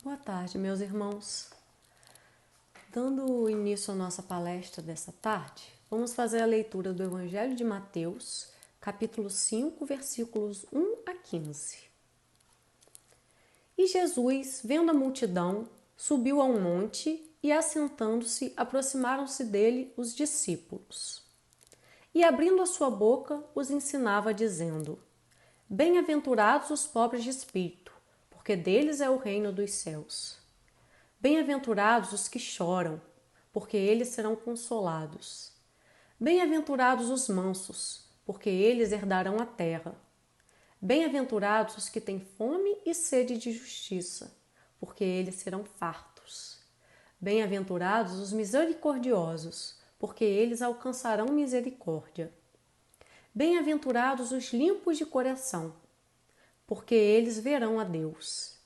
Boa tarde, meus irmãos. Dando início à nossa palestra dessa tarde, vamos fazer a leitura do Evangelho de Mateus, capítulo 5, versículos 1 a 15. E Jesus, vendo a multidão, subiu a um monte e, assentando-se, aproximaram-se dele os discípulos. E, abrindo a sua boca, os ensinava, dizendo: Bem-aventurados os pobres de espírito, porque deles é o reino dos céus. Bem-aventurados os que choram, porque eles serão consolados. Bem-aventurados os mansos, porque eles herdarão a terra. Bem-aventurados os que têm fome e sede de justiça, porque eles serão fartos. Bem-aventurados os misericordiosos, porque eles alcançarão misericórdia. Bem-aventurados os limpos de coração, porque eles verão a Deus.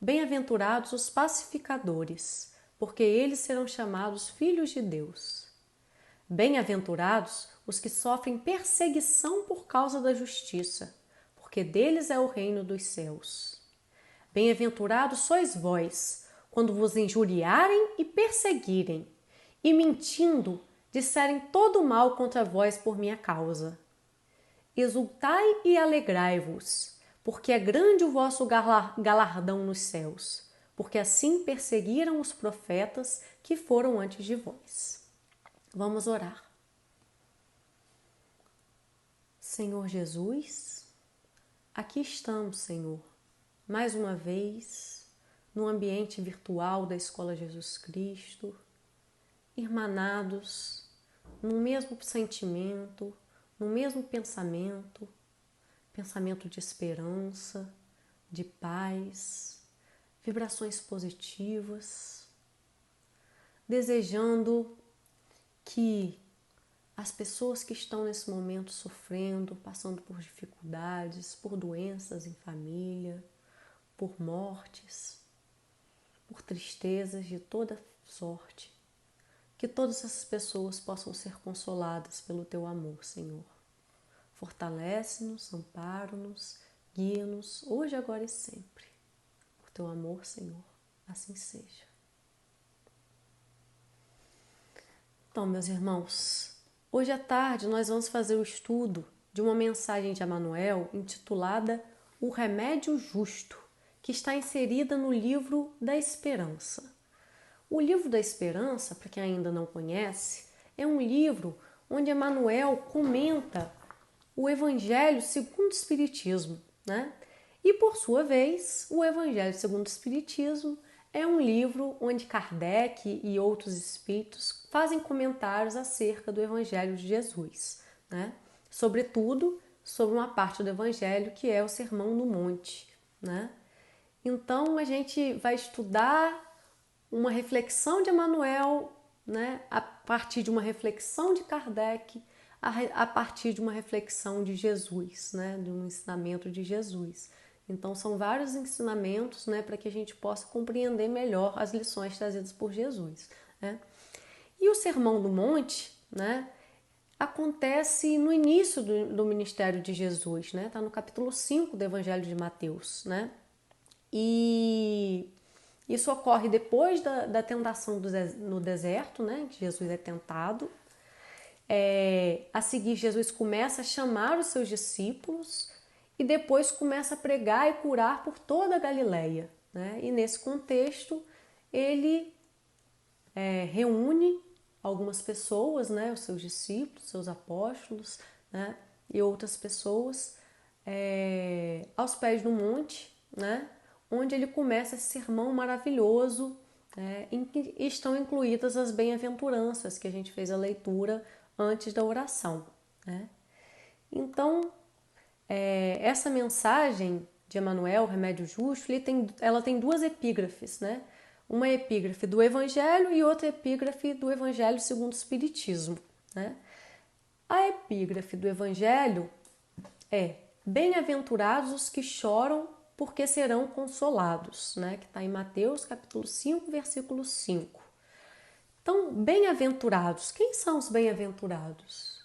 Bem-aventurados os pacificadores, porque eles serão chamados filhos de Deus. Bem-aventurados os que sofrem perseguição por causa da justiça, porque deles é o reino dos céus. Bem-aventurados sois vós, quando vos injuriarem e perseguirem, e mentindo, disserem todo mal contra vós por minha causa. Exultai e alegrai-vos, porque é grande o vosso galardão nos céus, porque assim perseguiram os profetas que foram antes de vós. Vamos orar. Senhor Jesus, aqui estamos, Senhor, mais uma vez, no ambiente virtual da Escola Jesus Cristo, irmanados no mesmo sentimento, no mesmo pensamento de esperança, de paz, vibrações positivas, desejando que as pessoas que estão nesse momento sofrendo, passando por dificuldades, por doenças em família, por mortes, por tristezas de toda sorte, que todas essas pessoas possam ser consoladas pelo teu amor, Senhor. Fortalece-nos, ampara-nos, guia-nos, hoje, agora e sempre. Por teu amor, Senhor, assim seja. Então, meus irmãos, hoje à tarde nós vamos fazer o estudo de uma mensagem de Emmanuel intitulada O Remédio Justo, que está inserida no livro da Esperança. O livro da Esperança, para quem ainda não conhece, é um livro onde Emmanuel comenta o Evangelho segundo o Espiritismo, né? E, por sua vez, o Evangelho segundo o Espiritismo é um livro onde Kardec e outros espíritos fazem comentários acerca do Evangelho de Jesus, né? Sobretudo sobre uma parte do Evangelho que é o Sermão do Monte, né? Então, a gente vai estudar uma reflexão de Emmanuel, né? A partir de uma reflexão de Kardec, a partir de uma reflexão de Jesus, né? De um ensinamento de Jesus. Então, são vários ensinamentos, né? Para que a gente possa compreender melhor as lições trazidas por Jesus, né? E o Sermão do Monte, né? Acontece no início do ministério de Jesus, né? Está no capítulo 5 do Evangelho de Mateus, né? E isso ocorre depois da tentação no deserto, né? Que Jesus é tentado. A seguir, Jesus começa a chamar os seus discípulos e depois começa a pregar e curar por toda a Galileia, né? E nesse contexto, ele reúne algumas pessoas, né? Os seus discípulos, seus apóstolos, né? E outras pessoas aos pés do monte, né? Onde ele começa esse sermão maravilhoso, em que estão incluídas as bem-aventuranças que a gente fez a leitura antes da oração, né? Então, essa mensagem de Emmanuel, Remédio Justo, ela tem duas epígrafes, né? Uma epígrafe do Evangelho e outra epígrafe do Evangelho segundo o Espiritismo, né? A epígrafe do Evangelho é: Bem-aventurados os que choram, porque serão consolados, né? Que está em Mateus, capítulo 5, versículo 5. Então, bem-aventurados, quem são os bem-aventurados?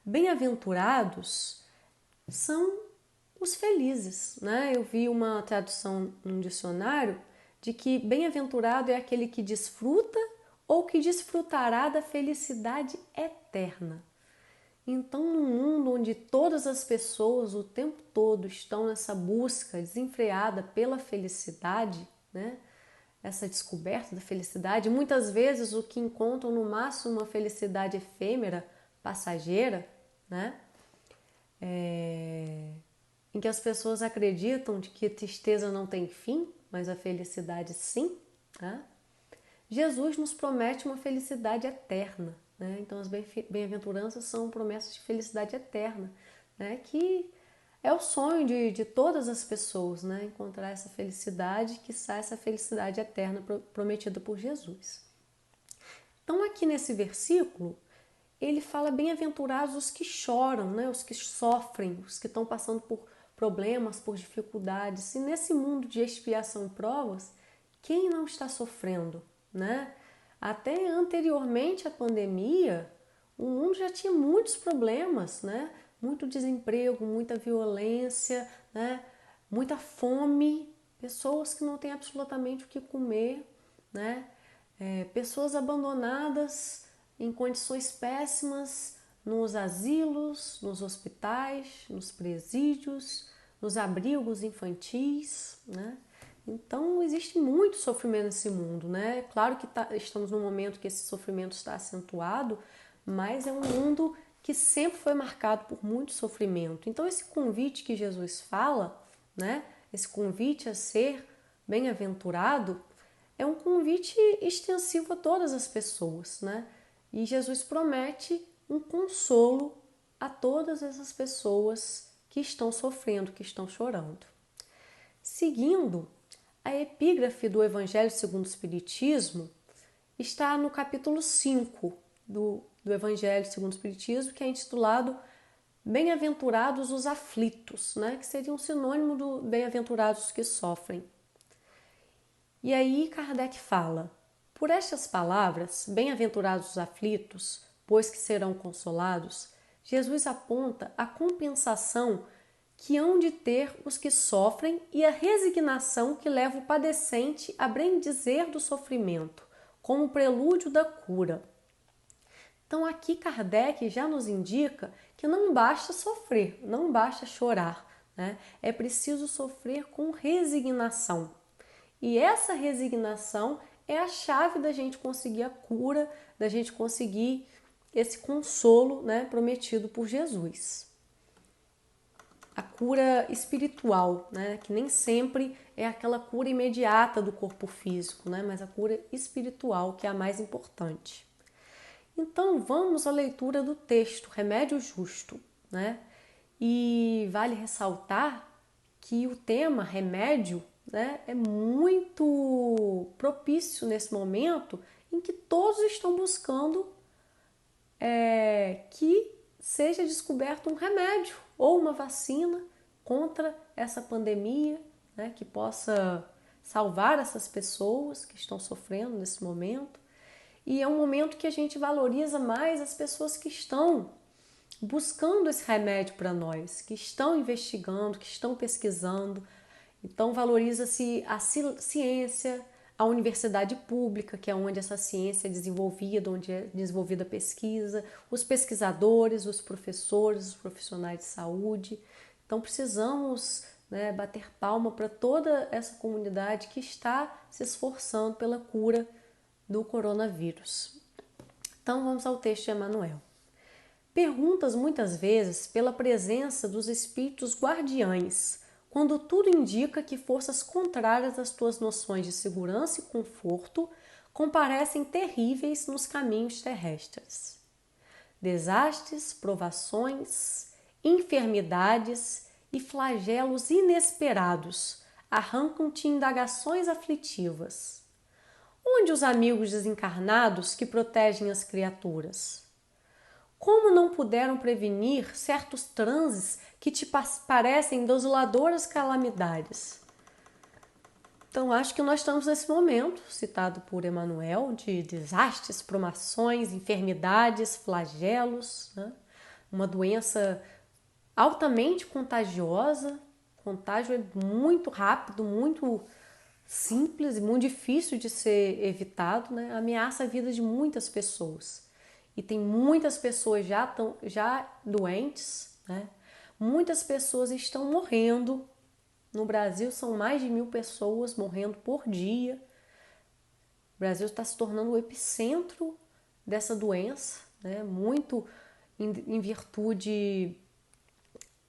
Bem-aventurados são os felizes, né? Eu vi uma tradução num dicionário de que bem-aventurado é aquele que desfruta ou que desfrutará da felicidade eterna. Então, num mundo onde todas as pessoas o tempo todo estão nessa busca desenfreada pela felicidade, né? Essa descoberta da felicidade, muitas vezes o que encontram no máximo uma felicidade efêmera, passageira, né? Em que as pessoas acreditam de que a tristeza não tem fim, mas a felicidade sim, né? Jesus nos promete uma felicidade eterna, né? Então as bem-aventuranças são promessas de felicidade eterna, né? Que é o sonho de todas as pessoas, né? Encontrar essa felicidade, quiçá essa felicidade eterna prometida por Jesus. Então aqui nesse versículo, ele fala bem-aventurados os que choram, né? Os que sofrem, os que estão passando por problemas, por dificuldades. E nesse mundo de expiação e provas, quem não está sofrendo, né? Até anteriormente à pandemia, o mundo já tinha muitos problemas, né? Muito desemprego, muita violência, né? Muita fome, pessoas que não têm absolutamente o que comer, né? Pessoas abandonadas em condições péssimas nos asilos, nos hospitais, nos presídios, nos abrigos infantis, né? Então existe muito sofrimento nesse mundo, né? Claro que estamos num momento que esse sofrimento está acentuado, mas é um mundo que sempre foi marcado por muito sofrimento. Então esse convite que Jesus fala, né? Esse convite a ser bem-aventurado é um convite extensivo a todas as pessoas, né? E Jesus promete um consolo a todas essas pessoas que estão sofrendo, que estão chorando. Seguindo, a epígrafe do Evangelho segundo o Espiritismo está no capítulo 5 do Evangelho segundo o Espiritismo, que é intitulado Bem-aventurados os aflitos, né? Que seria um sinônimo do bem-aventurados que sofrem. E aí Kardec fala: por estas palavras, bem-aventurados os aflitos, pois que serão consolados, Jesus aponta a compensação que hão de ter os que sofrem e a resignação que leva o padecente a bendizer do sofrimento, como prelúdio da cura. Então aqui Kardec já nos indica que não basta sofrer, não basta chorar, né? É preciso sofrer com resignação. E essa resignação é a chave da gente conseguir a cura, da gente conseguir esse consolo, né, prometido por Jesus. A cura espiritual, né, que nem sempre é aquela cura imediata do corpo físico, né, mas a cura espiritual, que é a mais importante. Então, vamos à leitura do texto, Remédio Justo, né? E vale ressaltar que o tema remédio, né, é muito propício nesse momento em que todos estão buscando que seja descoberto um remédio ou uma vacina contra essa pandemia, né, que possa salvar essas pessoas que estão sofrendo nesse momento. E é um momento que a gente valoriza mais as pessoas que estão buscando esse remédio para nós, que estão investigando, que estão pesquisando. Então valoriza-se a ciência, a universidade pública, que é onde essa ciência é desenvolvida, onde é desenvolvida a pesquisa, os pesquisadores, os professores, os profissionais de saúde. Então precisamos, né, bater palma para toda essa comunidade que está se esforçando pela cura do coronavírus. Então vamos ao texto de Emmanuel. Perguntas muitas vezes pela presença dos espíritos guardiães, quando tudo indica que forças contrárias às tuas noções de segurança e conforto comparecem terríveis nos caminhos terrestres. Desastres, provações, enfermidades e flagelos inesperados arrancam-te indagações aflitivas. Onde os amigos desencarnados que protegem as criaturas? Como não puderam prevenir certos transes que te parecem desoladoras calamidades? Então, acho que nós estamos nesse momento, citado por Emmanuel, de desastres, provações, enfermidades, flagelos, né? Uma doença altamente contagiosa, contágio é muito rápido, muito simples e muito difícil de ser evitado, né? Ameaça a vida de muitas pessoas. E tem muitas pessoas já doentes, né? Muitas pessoas estão morrendo. No Brasil são mais de 1.000 pessoas morrendo por dia. O Brasil está se tornando o epicentro dessa doença, né? Muito em virtude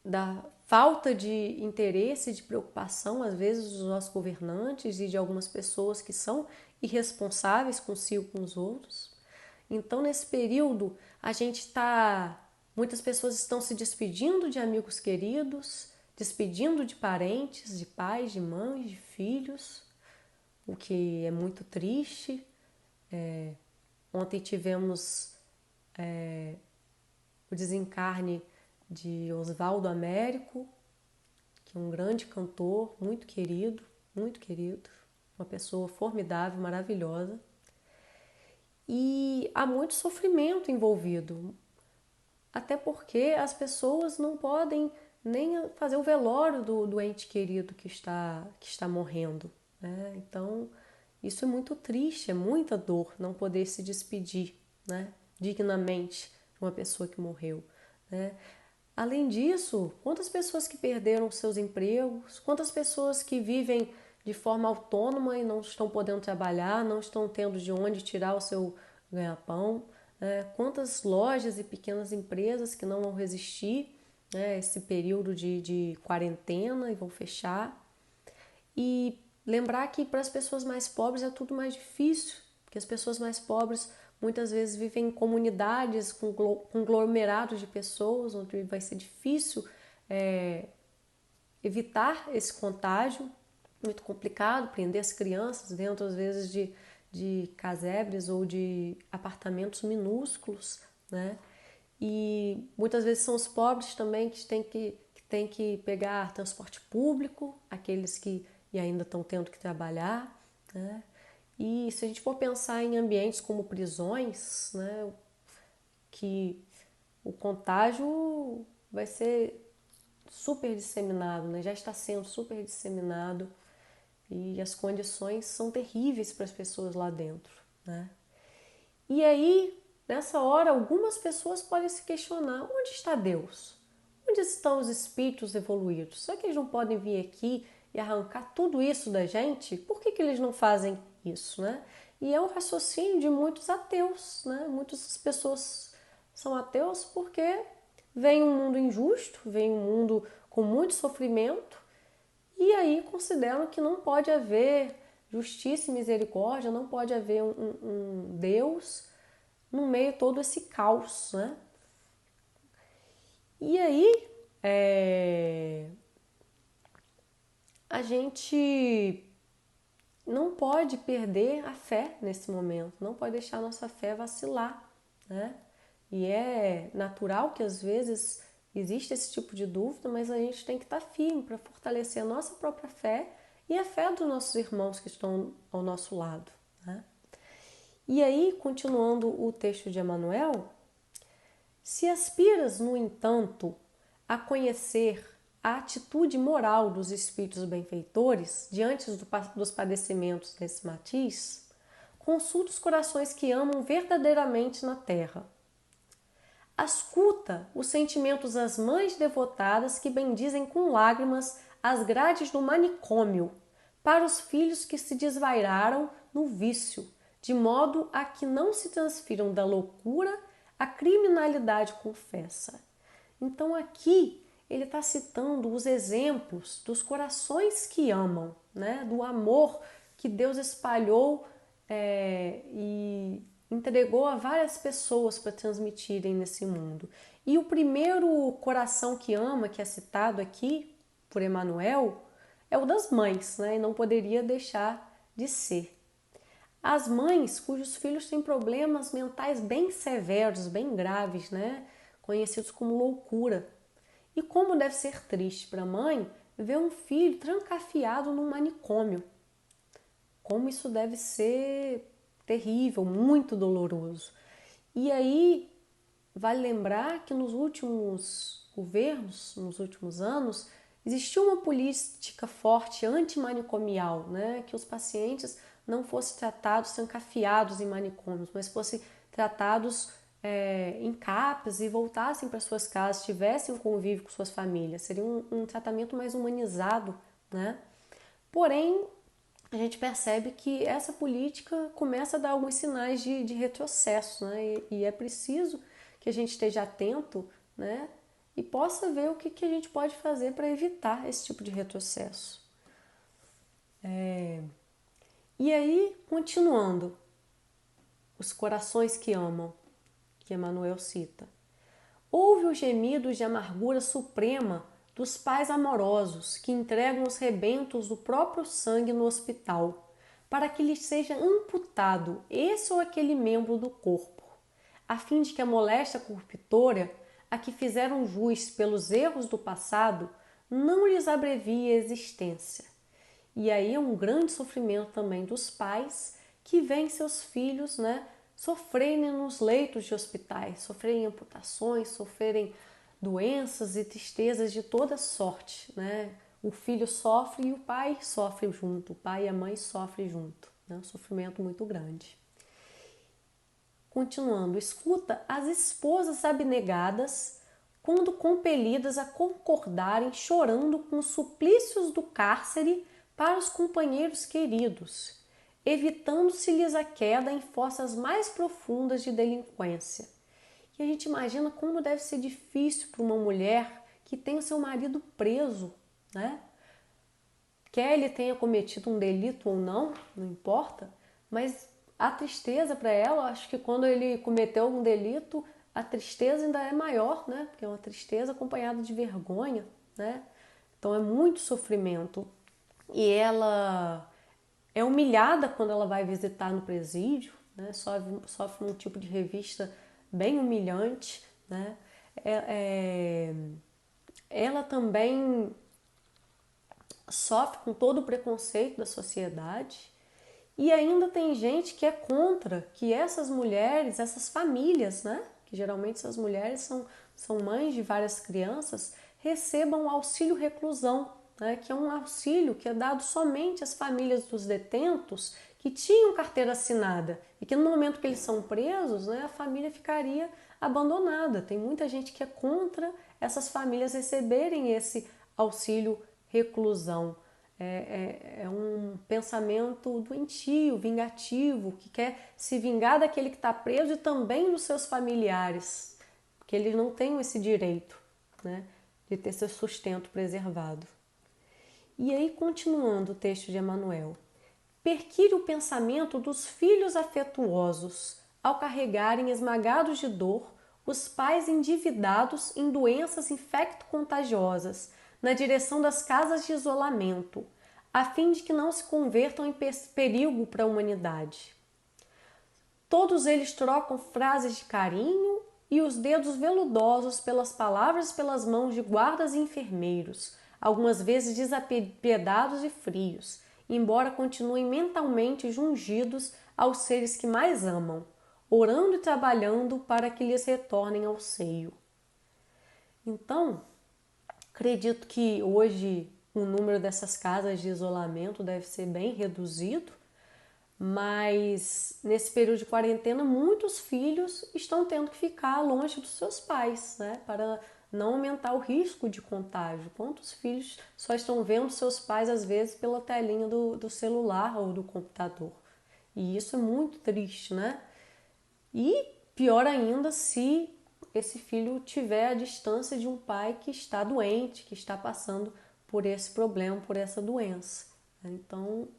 da falta de interesse, de preocupação, às vezes, dos nossos governantes e de algumas pessoas que são irresponsáveis consigo com os outros. Então, nesse período, muitas pessoas estão se despedindo de amigos queridos, despedindo de parentes, de pais, de mães, de filhos, o que é muito triste. Ontem tivemos o desencarne de Osvaldo Américo, que é um grande cantor, muito querido, uma pessoa formidável, maravilhosa. E há muito sofrimento envolvido, até porque as pessoas não podem nem fazer o velório do ente querido que está morrendo, né? Então, isso é muito triste, é muita dor não poder se despedir, né, dignamente de uma pessoa que morreu, né? Além disso, quantas pessoas que perderam seus empregos, quantas pessoas que vivem de forma autônoma e não estão podendo trabalhar, não estão tendo de onde tirar o seu ganha-pão, né? Quantas lojas e pequenas empresas que não vão resistir, né, esse período de quarentena e vão fechar. E lembrar que para as pessoas mais pobres é tudo mais difícil, porque as pessoas mais pobres muitas vezes vivem em comunidades com conglomerados de pessoas, onde vai ser difícil evitar esse contágio, muito complicado, prender as crianças dentro, às vezes, de casebres ou de apartamentos minúsculos, né? E muitas vezes são os pobres também que têm que pegar transporte público, aqueles que ainda estão tendo que trabalhar, né? E se a gente for pensar em ambientes como prisões, né, que o contágio vai ser super disseminado, né? Já está sendo super disseminado e as condições são terríveis para as pessoas lá dentro, né? E aí, nessa hora, algumas pessoas podem se questionar: onde está Deus? Onde estão os espíritos evoluídos? Será que eles não podem vir aqui e arrancar tudo isso da gente? Por que eles não fazem isso, né? E é um raciocínio de muitos ateus, né? Muitas pessoas são ateus porque vem um mundo injusto, vem um mundo com muito sofrimento e aí consideram que não pode haver justiça e misericórdia, não pode haver um Deus no meio de todo esse caos, né? E aí a gente não pode perder a fé nesse momento, não pode deixar a nossa fé vacilar, né? E é natural que às vezes existe esse tipo de dúvida, mas a gente tem que estar firme para fortalecer a nossa própria fé e a fé dos nossos irmãos que estão ao nosso lado, né? E aí, continuando o texto de Emmanuel, se aspiras, no entanto, a conhecer a atitude moral dos espíritos benfeitores diante dos padecimentos desse matiz, consulta os corações que amam verdadeiramente na terra. Ascuta os sentimentos das mães devotadas que bendizem com lágrimas as grades do manicômio para os filhos que se desvairaram no vício, de modo a que não se transfiram da loucura à criminalidade confessa. Então aqui ele está citando os exemplos dos corações que amam, né? Do amor que Deus espalhou e entregou a várias pessoas para transmitirem nesse mundo. E o primeiro coração que ama, que é citado aqui por Emmanuel, é o das mães, né? E não poderia deixar de ser. As mães cujos filhos têm problemas mentais bem severos, bem graves, né? Conhecidos como loucura. E como deve ser triste para a mãe ver um filho trancafiado num manicômio. Como isso deve ser terrível, muito doloroso. E aí vale lembrar que nos últimos governos, nos últimos anos, Existia uma política forte antimanicomial, né? Que os pacientes não fossem tratados, trancafiados em manicômios, mas fossem tratados em CAPs e voltassem para suas casas, tivessem um convívio com suas famílias. Seria um tratamento mais humanizado, né? Porém, a gente percebe que essa política começa a dar alguns sinais de retrocesso, né? E é preciso que a gente esteja atento, né? E possa ver o que a gente pode fazer para evitar esse tipo de retrocesso. E aí, continuando, os corações que amam, que Emmanuel cita. Ouve os gemidos de amargura suprema dos pais amorosos que entregam os rebentos do próprio sangue no hospital, para que lhes seja amputado esse ou aquele membro do corpo, a fim de que a moléstia corruptora, a que fizeram jus pelos erros do passado, não lhes abrevie a existência. E aí é um grande sofrimento também dos pais que veem seus filhos, né, sofrerem nos leitos de hospitais, sofrerem amputações, sofrerem doenças e tristezas de toda sorte, né? O filho sofre e o pai sofre junto, o pai e a mãe sofrem junto, né? Um sofrimento muito grande. Continuando, escuta as esposas abnegadas quando compelidas a concordarem chorando com os suplícios do cárcere para os companheiros queridos, evitando-se-lhes a queda em fossas mais profundas de delinquência. E a gente imagina como deve ser difícil para uma mulher que tem o seu marido preso, né? Quer ele tenha cometido um delito ou não, não importa, mas a tristeza para ela, acho que quando ele cometeu algum delito, a tristeza ainda é maior, né? Porque é uma tristeza acompanhada de vergonha, né? Então é muito sofrimento. E ela é humilhada quando ela vai visitar no presídio, né? Sofre um tipo de revista bem humilhante, né? Ela também sofre com todo o preconceito da sociedade e ainda tem gente que é contra que essas mulheres, essas famílias, né? Que geralmente essas mulheres são mães de várias crianças, recebam auxílio reclusão, né? Que é um auxílio que é dado somente às famílias dos detentos que tinham carteira assinada e que no momento que eles são presos, né, a família ficaria abandonada. Tem muita gente que é contra essas famílias receberem esse auxílio reclusão. É um pensamento doentio, vingativo, que quer se vingar daquele que está preso e também dos seus familiares, porque eles não têm esse direito, né, de ter seu sustento preservado. E aí, continuando o texto de Emmanuel, perquire o pensamento dos filhos afetuosos ao carregarem esmagados de dor os pais endividados em doenças infecto-contagiosas na direção das casas de isolamento, a fim de que não se convertam em perigo para a humanidade. Todos eles trocam frases de carinho e os dedos veludosos pelas palavras e pelas mãos de guardas e enfermeiros, algumas vezes desapiedados e frios, embora continuem mentalmente jungidos aos seres que mais amam, orando e trabalhando para que lhes retornem ao seio. Então, acredito que hoje o número dessas casas de isolamento deve ser bem reduzido, mas nesse período de quarentena muitos filhos estão tendo que ficar longe dos seus pais, né, para não aumentar o risco de contágio. Quantos filhos só estão vendo seus pais às vezes pela telinha do celular ou do computador? E isso é muito triste, né? E pior ainda se esse filho tiver a distância de um pai que está doente, que está passando por esse problema, por essa doença. Então,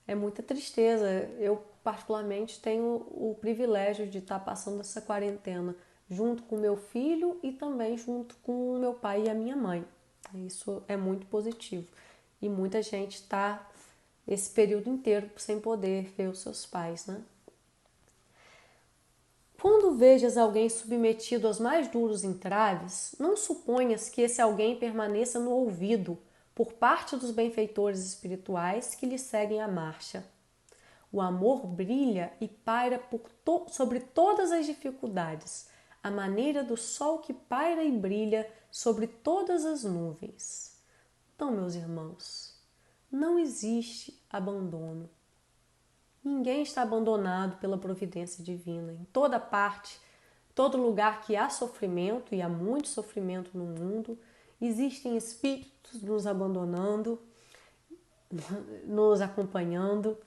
é muita tristeza. Eu, particularmente, tenho o privilégio de estar passando essa quarentena junto com meu filho e também junto com o meu pai e a minha mãe. Isso é muito positivo. E muita gente está esse período inteiro sem poder ver os seus pais, né? Quando vejas alguém submetido aos mais duros entraves, não suponhas que esse alguém permaneça no ouvido por parte dos benfeitores espirituais que lhe seguem a marcha. O amor brilha e paira sobre todas as dificuldades, à maneira do sol que paira e brilha sobre todas as nuvens. Então, meus irmãos, não existe abandono. Ninguém está abandonado pela providência divina. Em toda parte, todo lugar que há sofrimento, e há muito sofrimento no mundo, existem espíritos nos abandonando, nos acompanhando.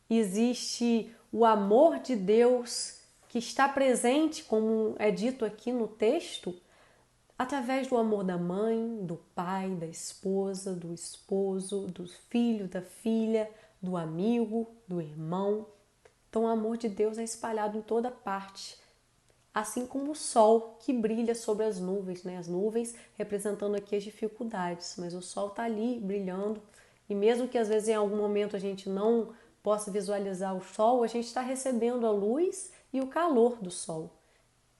Existe o amor de Deus que está presente, como é dito aqui no texto, através do amor da mãe, do pai, da esposa, do esposo, do filho, da filha, do amigo, do irmão. Então o amor de Deus é espalhado em toda parte, assim como o sol que brilha sobre as nuvens, né? As nuvens representando aqui as dificuldades, mas o sol está ali brilhando, e mesmo que às vezes em algum momento a gente não possa visualizar o sol, a gente está recebendo a luz e o calor do sol.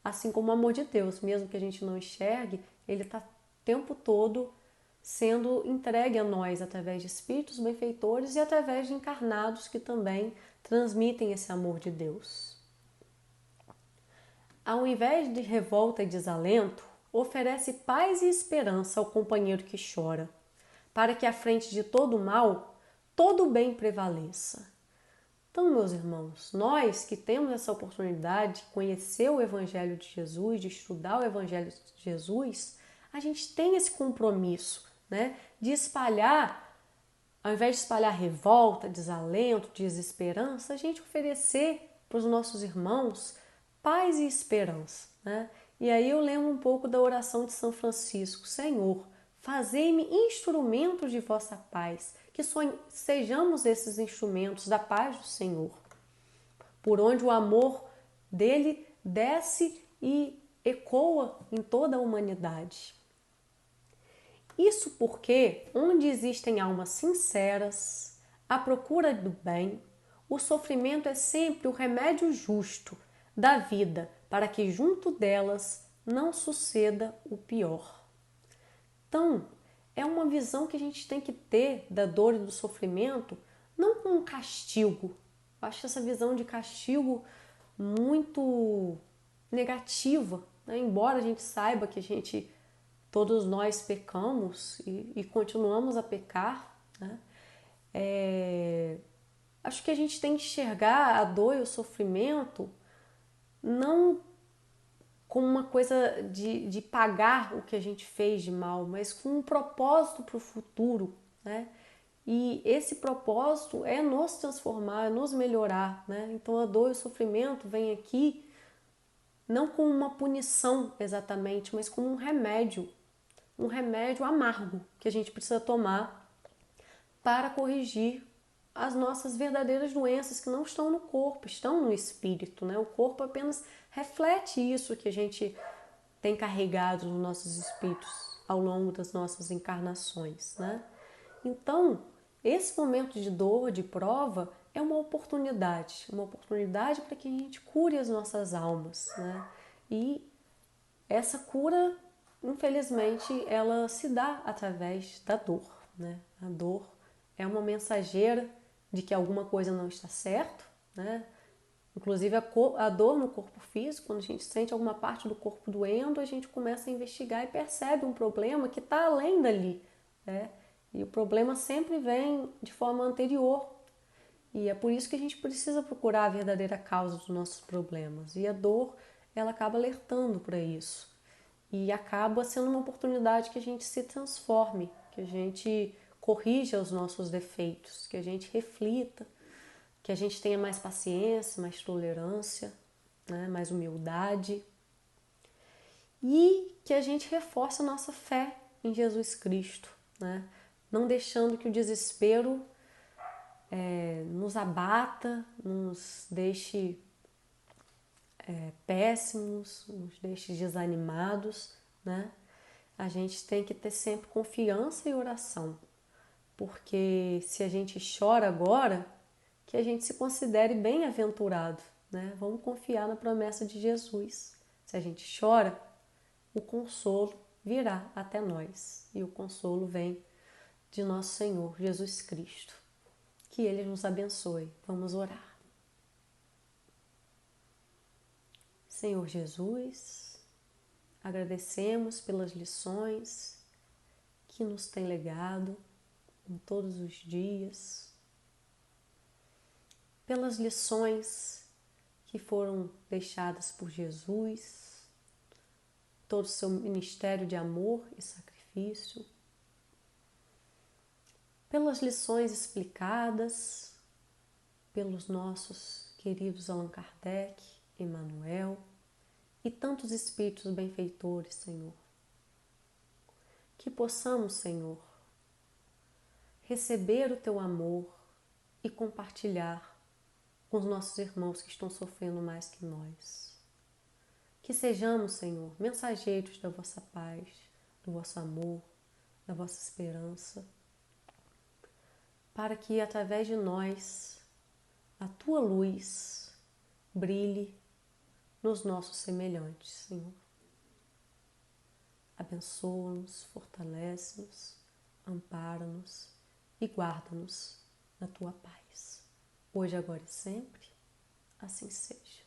Assim como o amor de Deus, mesmo que a gente não enxergue, ele está o tempo todo sendo entregue a nós através de espíritos benfeitores e através de encarnados que também transmitem esse amor de Deus. Ao invés de revolta e desalento, oferece paz e esperança ao companheiro que chora, para que à frente de todo o mal, todo o bem prevaleça. Então, meus irmãos, nós que temos essa oportunidade de conhecer o Evangelho de Jesus, de estudar o Evangelho de Jesus, a gente tem esse compromisso, né, de espalhar, ao invés de espalhar revolta, desalento, desesperança, a gente oferecer para os nossos irmãos paz e esperança, né? E aí eu lembro um pouco da oração de São Francisco: Senhor, fazei-me instrumento de vossa paz, que sejamos esses instrumentos da paz do Senhor, por onde o amor dele desce e ecoa em toda a humanidade. Isso porque, onde existem almas sinceras, à procura do bem, o sofrimento é sempre o remédio justo da vida para que junto delas não suceda o pior. Então, é uma visão que a gente tem que ter da dor e do sofrimento, não como um castigo. Eu acho essa visão de castigo muito negativa, né? Embora a gente saiba que todos nós pecamos e continuamos a pecar, né? Acho que a gente tem que enxergar a dor e o sofrimento não como uma coisa de pagar o que a gente fez de mal, mas com um propósito para o futuro, né? E esse propósito é nos transformar, é nos melhorar, né? Então a dor e o sofrimento vêm aqui não como uma punição exatamente, mas como um remédio amargo que a gente precisa tomar para corrigir as nossas verdadeiras doenças que não estão no corpo, estão no espírito, né? O corpo apenas reflete isso que a gente tem carregado nos nossos espíritos ao longo das nossas encarnações, né? Então, esse momento de dor, de prova, é uma oportunidade para que a gente cure as nossas almas, né? E essa cura, infelizmente, ela se dá através da dor, né? A dor é uma mensageira de que alguma coisa não está certo, né? Inclusive a dor no corpo físico, quando a gente sente alguma parte do corpo doendo, a gente começa a investigar e percebe um problema que está além dali, né? E o problema sempre vem de forma anterior. E é por isso que a gente precisa procurar a verdadeira causa dos nossos problemas. E a dor, ela acaba alertando para isso. E acaba sendo uma oportunidade que a gente se transforme, que a gente corrija os nossos defeitos, que a gente reflita, que a gente tenha mais paciência, mais tolerância, né, mais humildade e que a gente reforce a nossa fé em Jesus Cristo, né, não deixando que o desespero nos abata, nos deixe péssimos, nos deixe desanimados, né? A gente tem que ter sempre confiança e oração, porque se a gente chora agora, que a gente se considere bem-aventurado, né? Vamos confiar na promessa de Jesus. Se a gente chora, o consolo virá até nós, e o consolo vem de nosso Senhor Jesus Cristo. Que Ele nos abençoe. Vamos orar. Senhor Jesus, agradecemos pelas lições que nos tem legado em todos os dias, pelas lições que foram deixadas por Jesus, todo o seu ministério de amor e sacrifício, pelas lições explicadas pelos nossos queridos Allan Kardec, Emmanuel e tantos espíritos benfeitores, Senhor. Que possamos, Senhor, receber o Teu amor e compartilhar com os nossos irmãos que estão sofrendo mais que nós. Que sejamos, Senhor, mensageiros da vossa paz, do vosso amor, da vossa esperança, para que através de nós a Tua luz brilhe nos nossos semelhantes, Senhor. Abençoa-nos, fortalece-nos, ampara-nos e guarda-nos na Tua paz. Hoje, agora e sempre, assim seja.